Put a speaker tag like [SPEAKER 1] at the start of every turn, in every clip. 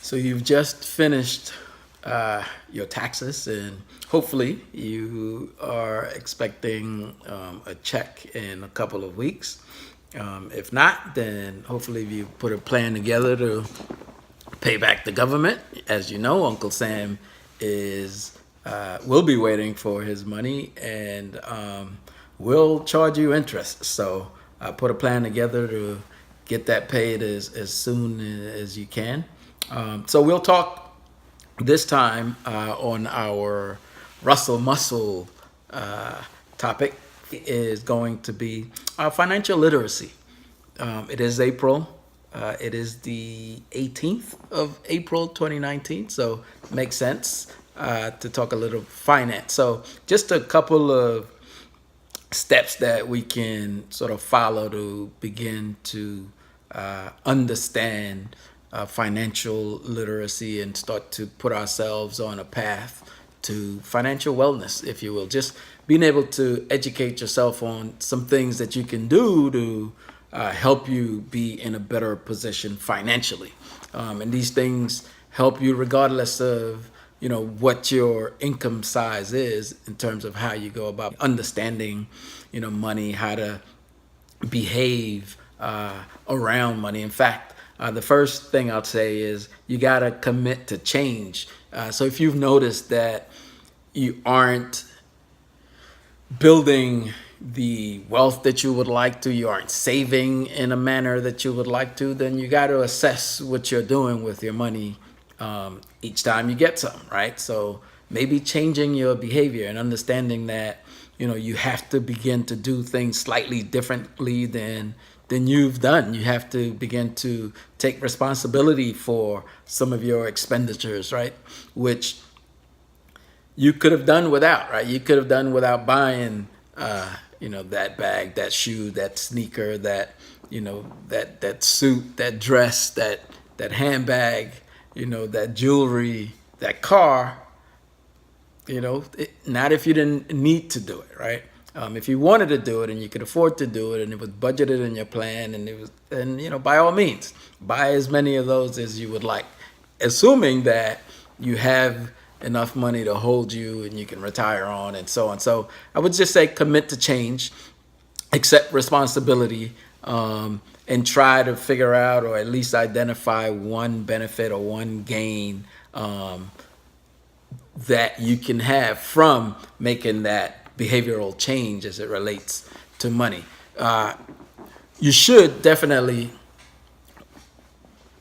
[SPEAKER 1] So you've just finished your taxes, and hopefully you are expecting a check in a couple of weeks. If not, then hopefully you put a plan together to pay back the government. As you know, Uncle Sam is will be waiting for his money, and will charge you interest. So put a plan together to get that paid as soon as you can. So we'll talk this time on our Russell Muscle topic is going to be financial literacy. It is April. It is the 18th of April 2019, so it makes sense to talk a little finance. So just a couple of steps that we can sort of follow to begin to understand financial literacy and start to put ourselves on a path to financial wellness, if you will. Just being able to educate yourself on some things that you can do to help you be in a better position financially. And these things help you regardless of what your income size is in terms of how you go about understanding money, how to behave around money. In fact, the first thing I'll say is you got to commit to change. So if you've noticed that you aren't building the wealth that you would like to, you aren't saving in a manner that you would like to, then you got to assess what you're doing with your money each time you get some, right? So maybe changing your behavior and understanding that you have to begin to do things slightly differently than you've done. You have to begin to take responsibility for some of your expenditures, right? Which you could have done without, right? You could have done without buying, that bag, that shoe, that sneaker, that that suit, that dress, that handbag, that jewelry, that car. Not if you didn't need to do it, right? If you wanted to do it and you could afford to do it and it was budgeted in your plan and by all means, buy as many of those as you would like, assuming that you have enough money to hold you and you can retire on and so on. So I would just say commit to change, accept responsibility, and try to figure out or at least identify one benefit or one gain that you can have from making that behavioral change as it relates to money. You should definitely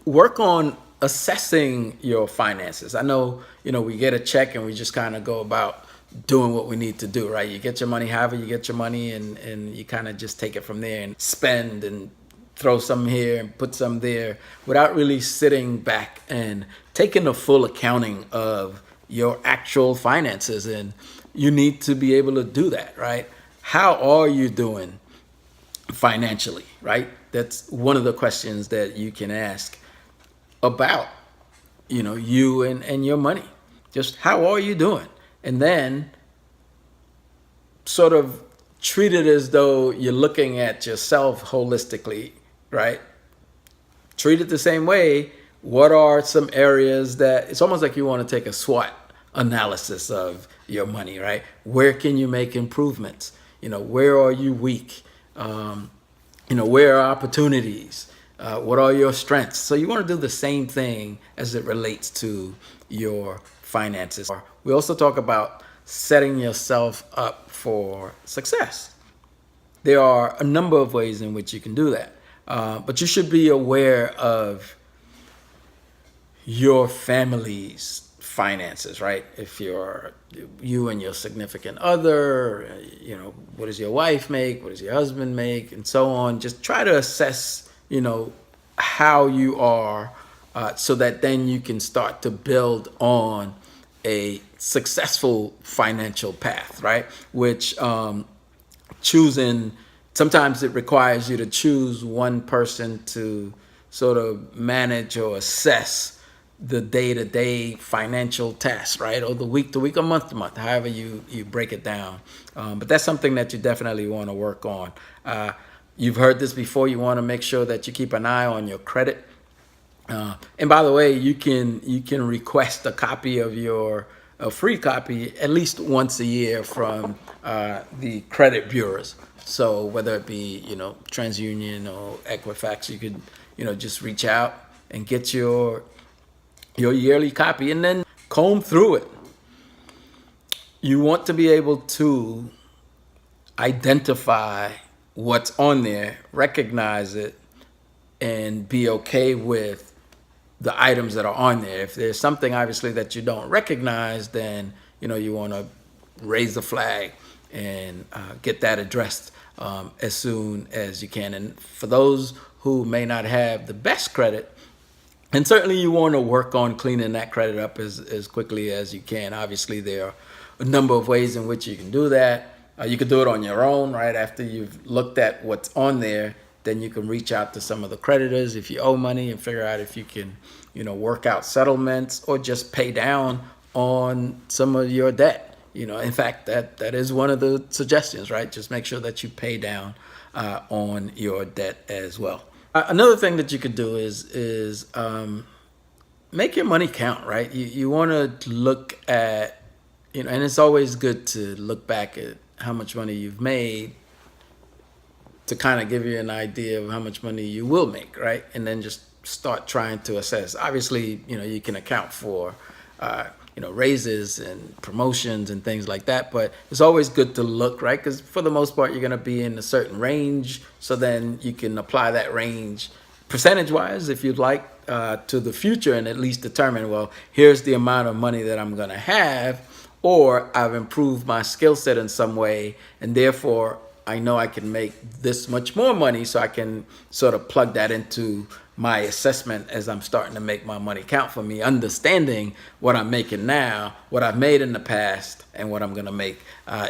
[SPEAKER 1] work on assessing your finances. I know, we get a check and we just kind of go about doing what we need to do, right? You get your money however you get your money, and you kind of just take it from there and spend and throw some here and put some there without really sitting back and taking a full accounting of your actual finances. And you need to be able to do that, right? How are you doing financially, right? That's one of the questions that you can ask about, you and your money. Just how are you doing? And then sort of treat it as though you're looking at yourself holistically, right? Treat it the same way. What are some areas that it's almost like you want to take a SWOT analysis of your money, right? Where can you make improvements? Where are you weak? Where are opportunities? What are your strengths? So you want to do the same thing as it relates to your finances. We also talk about setting yourself up for success. There are a number of ways in which you can do that. But you should be aware of your family's finances, right? If you and your significant other, what does your wife make? What does your husband make? And so on. Just try to assess, how you are so that then you can start to build on a successful financial path, right? Which sometimes it requires you to choose one person to sort of manage or assess the day-to-day financial tasks, right? Or the week-to-week or month-to-month, however you break it down. But that's something that you definitely want to work on. You've heard this before. You want to make sure that you keep an eye on your credit. And by the way, you can request a copy of a free copy at least once a year from the credit bureaus. So whether it be TransUnion or Equifax, you could just reach out and get your yearly copy and then comb through it. You want to be able to identify what's on there, recognize it, and be okay with the items that are on there. If there's something obviously that you don't recognize, then you want to raise the flag and get that addressed as soon as you can. And for those who may not have the best credit, and certainly you want to work on cleaning that credit up as quickly as you can. Obviously, there are a number of ways in which you can do that. You could do it on your own, right? After you've looked at what's on there, then you can reach out to some of the creditors if you owe money and figure out if you can, work out settlements or just pay down on some of your debt. In fact, that is one of the suggestions, right? Just make sure that you pay down on your debt as well. Another thing that you could do is make your money count, right? You want to look at, and it's always good to look back at how much money you've made to kind of give you an idea of how much money you will make, right? And then just start trying to assess. Obviously, you can account for, raises and promotions and things like that, but it's always good to look, right? Because for the most part, you're going to be in a certain range. So then you can apply that range percentage-wise, if you'd like, to the future and at least determine, well, here's the amount of money that I'm going to have, or I've improved my skill set in some way, and therefore I know I can make this much more money, so I can sort of plug that into my assessment as I'm starting to make my money count for me, understanding what I'm making now, what I've made in the past, and what I'm going to make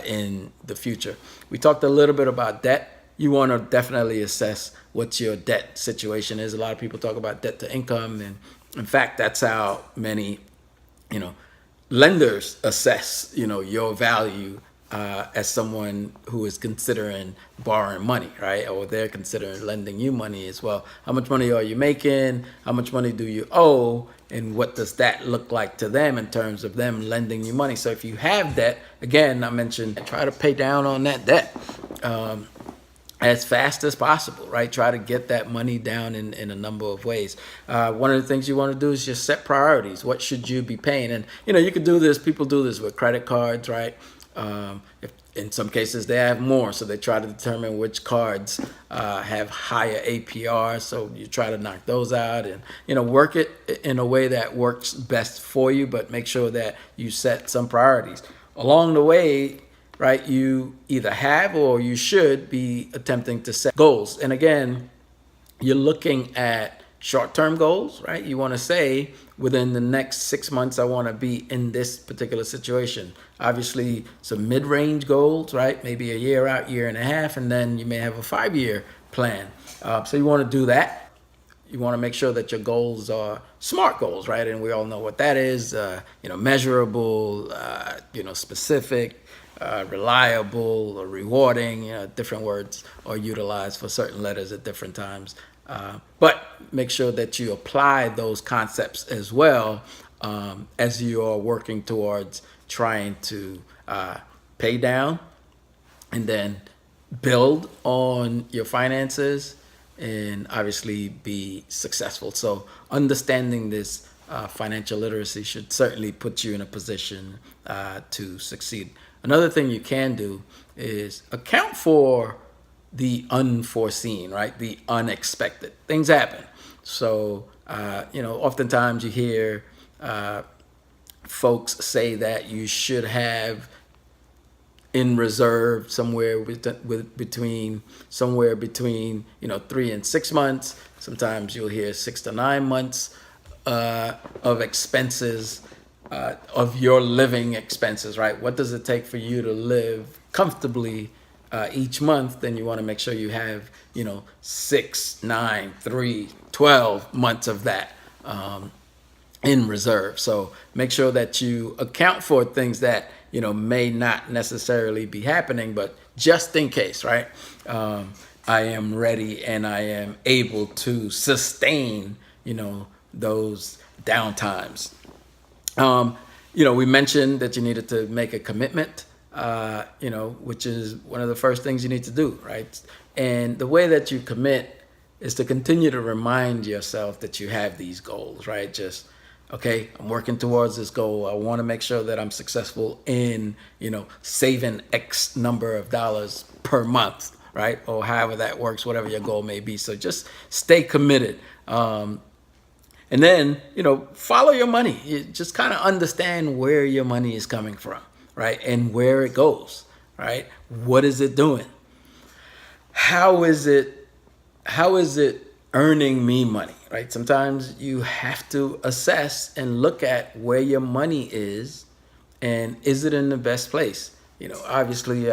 [SPEAKER 1] in the future. We talked a little bit about debt. You want to definitely assess what your debt situation is. A lot of people talk about debt to income, and in fact, that's how many, lenders assess, your value as someone who is considering borrowing money, right? Or they're considering lending you money as well. How much money are you making? How much money do you owe? And what does that look like to them in terms of them lending you money? So if you have debt, again, I mentioned, try to pay down on that debt as fast as possible, right? Try to get that money down in a number of ways. One of the things you want to do is just set priorities. What should you be paying? And, you can do this. People do this with credit cards, right? If, in some cases, they have more, so they try to determine which cards have higher APR. So you try to knock those out and work it in a way that works best for you, but make sure that you set some priorities along the way. Right, you either have or you should be attempting to set goals. And again, you're looking at short-term goals, right? You want to say within the next 6 months, I want to be in this particular situation. Obviously, some mid-range goals, right? Maybe a year out, year and a half, and then you may have a 5-year plan. So you want to do that. You want to make sure that your goals are SMART goals, right? And we all know what that is. Measurable, specific, reliable or rewarding. Different words are utilized for certain letters at different times. But make sure that you apply those concepts as well as you are working towards trying to pay down and then build on your finances and obviously be successful. So understanding this financial literacy should certainly put you in a position to succeed. Another thing you can do is account for the unforeseen, right? The unexpected. Things happen. So, oftentimes you hear folks say that you should have in reserve somewhere between 3 and 6 months. Sometimes you'll hear 6 to 9 months of expenses, of your living expenses, right? What does it take for you to live comfortably each month? Then you want to make sure you have 6, 9, 3, 12 months of that in reserve. So make sure that you account for things that may not necessarily be happening, but just in case, right? I am ready and I am able to sustain those down times. We mentioned that you needed to make a commitment, which is one of the first things you need to do, right? And the way that you commit is to continue to remind yourself that you have these goals, right? Just, okay, I'm working towards this goal. I want to make sure that I'm successful in, saving X number of dollars per month, right? Or however that works, whatever your goal may be. So just stay committed. And then, follow your money. You just kind of understand where your money is coming from, right? And where it goes, right? What is it doing? How is it earning me money, right? Sometimes you have to assess and look at where your money is and is it in the best place? Obviously,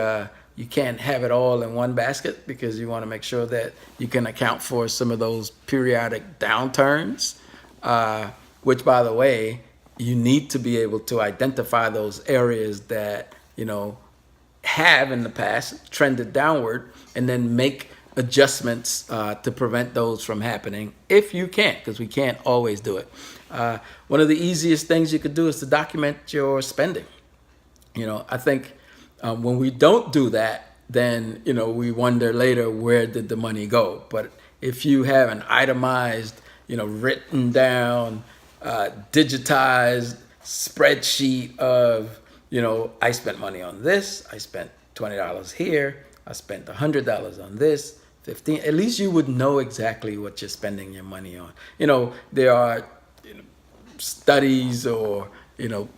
[SPEAKER 1] you can't have it all in one basket because you want to make sure that you can account for some of those periodic downturns. Which, by the way, you need to be able to identify those areas that, have in the past trended downward and then make adjustments to prevent those from happening if you can, because we can't always do it. One of the easiest things you could do is to document your spending. I think when we don't do that, then, we wonder later, where did the money go? But if you have an itemized, written down, digitized spreadsheet of, I spent money on this, I spent $20 here, I spent $100 on this, 15. At least you would know exactly what you're spending your money on. There are studies or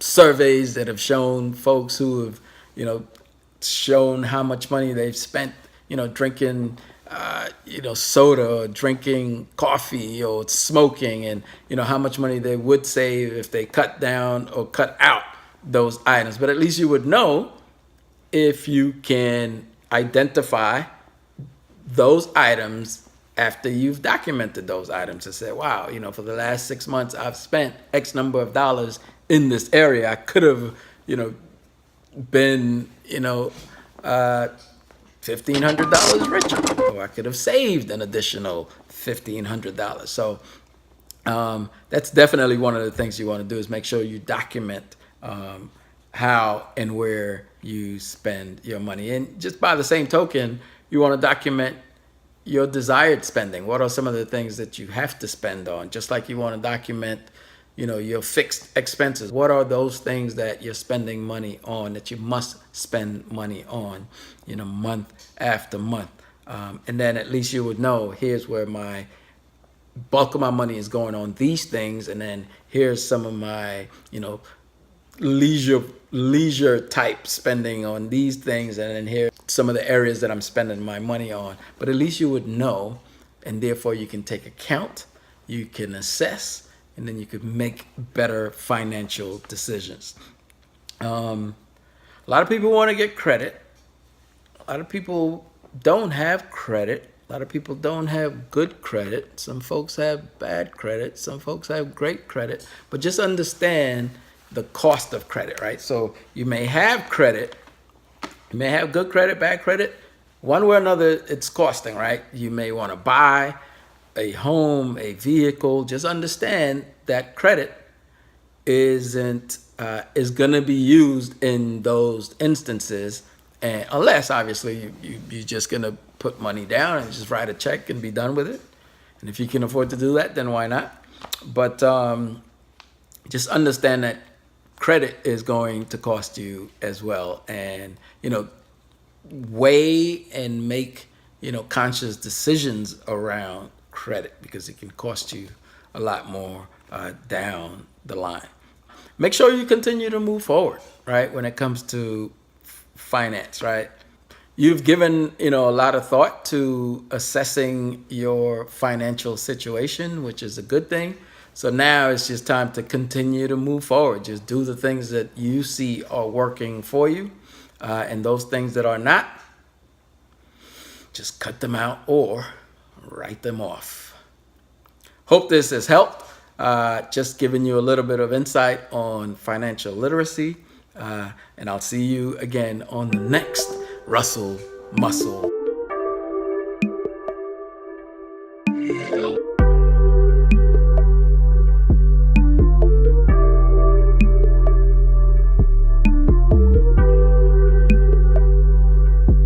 [SPEAKER 1] surveys that have shown folks who have shown how much money they've spent drinking soda or drinking coffee or smoking, and how much money they would save if they cut down or cut out those items. But at least you would know if you can identify those items after you've documented those items and say, wow, for the last 6 months I've spent X number of dollars in this area. I could have been $1,500 richer, or I could have saved an additional $1,500. So that's definitely one of the things you want to do, is make sure you document how and where you spend your money. And just by the same token, you want to document your desired spending. What are some of the things that you have to spend on? Just like you want to document your fixed expenses. What are those things that you're spending money on, that you must spend money on, month after month? And then at least you would know, here's where my bulk of my money is going on these things. And then here's some of my, leisure type spending on these things. And then here's some of the areas that I'm spending my money on. But at least you would know, and therefore you can take account, you can assess, and then you could make better financial decisions. A lot of people want to get credit. A lot of people don't have credit. A lot of people don't have good credit. Some folks have bad credit. Some folks have great credit. But just understand the cost of credit, right? So you may have credit. You may have good credit, bad credit. One way or another, it's costing, right? You may want to buy a home, a vehicle. Just understand that credit is going to be used in those instances, and unless obviously you're just going to put money down and just write a check and be done with it. And if you can afford to do that, then why not? But just understand that credit is going to cost you as well, and weigh and make conscious decisions around credit, because it can cost you a lot more down the line. Make sure you continue to move forward, right, when it comes to finance, right? You've given a lot of thought to assessing your financial situation, which is a good thing. So now it's just time to continue to move forward. Just do the things that you see are working for you, and those things that are not, just cut them out or write them off. Hope this has helped. Just giving you a little bit of insight on financial literacy. And I'll see you again on the next Russell Muscle.